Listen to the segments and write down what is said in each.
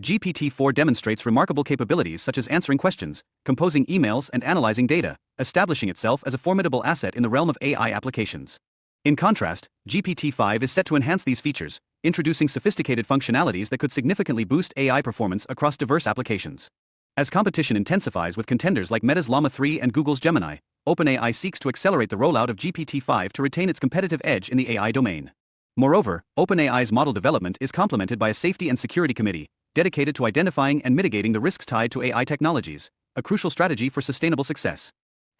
GPT-4 demonstrates remarkable capabilities such as answering questions, composing emails, and analyzing data, establishing itself as a formidable asset in the realm of AI applications. In contrast, GPT-5 is set to enhance these features, introducing sophisticated functionalities that could significantly boost AI performance across diverse applications. As competition intensifies with contenders like Meta's Llama 3 and Google's Gemini, OpenAI seeks to accelerate the rollout of GPT-5 to retain its competitive edge in the AI domain. Moreover, OpenAI's model development is complemented by a safety and security committee, dedicated to identifying and mitigating the risks tied to AI technologies, a crucial strategy for sustainable success.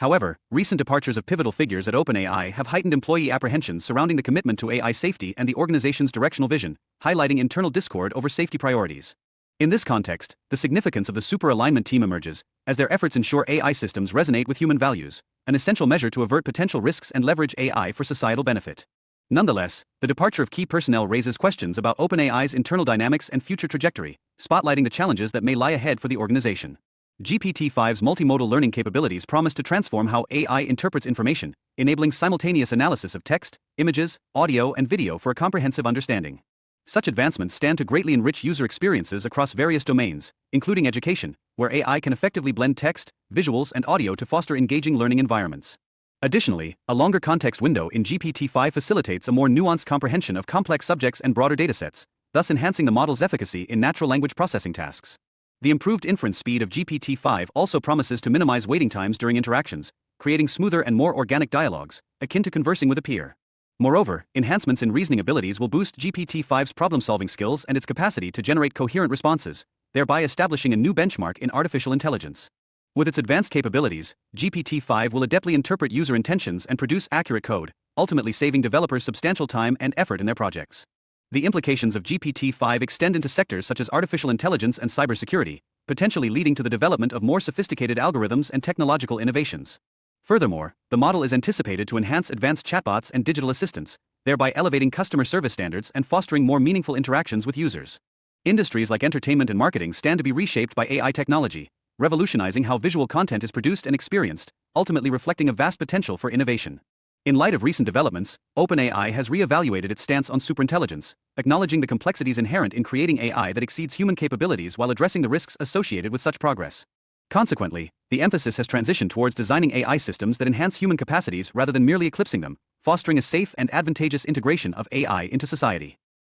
However, recent departures of pivotal figures at OpenAI have heightened employee apprehensions surrounding the commitment to AI safety and the organization's directional vision, highlighting internal discord over safety priorities. In this context, the significance of the super alignment team emerges, as their efforts ensure AI systems resonate with human values, an essential measure to avert potential risks and leverage AI for societal benefit. Nonetheless, the departure of key personnel raises questions about OpenAI's internal dynamics and future trajectory, spotlighting the challenges that may lie ahead for the organization. GPT-5's multimodal learning capabilities promise to transform how AI interprets information, enabling simultaneous analysis of text, images, audio, and video for a comprehensive understanding. Such advancements stand to greatly enrich user experiences across various domains, including education, where AI can effectively blend text, visuals, and audio to foster engaging learning environments. Additionally, a longer context window in GPT-5 facilitates a more nuanced comprehension of complex subjects and broader datasets, thus enhancing the model's efficacy in natural language processing tasks. The improved inference speed of GPT-5 also promises to minimize waiting times during interactions, creating smoother and more organic dialogues, akin to conversing with a peer. Moreover, enhancements in reasoning abilities will boost GPT-5's problem-solving skills and its capacity to generate coherent responses, thereby establishing a new benchmark in artificial intelligence. With its advanced capabilities, GPT-5 will adeptly interpret user intentions and produce accurate code, ultimately saving developers substantial time and effort in their projects. The implications of GPT-5 extend into sectors such as artificial intelligence and cybersecurity, potentially leading to the development of more sophisticated algorithms and technological innovations. Furthermore, the model is anticipated to enhance advanced chatbots and digital assistants, thereby elevating customer service standards and fostering more meaningful interactions with users. Industries like entertainment and marketing stand to be reshaped by AI technology, revolutionizing how visual content is produced and experienced, ultimately reflecting a vast potential for innovation. In light of recent developments, OpenAI has re-evaluated its stance on superintelligence, acknowledging the complexities inherent in creating AI that exceeds human capabilities while addressing the risks associated with such progress. Consequently, the emphasis has transitioned towards designing AI systems that enhance human capacities rather than merely eclipsing them, fostering a safe and advantageous integration of AI into society.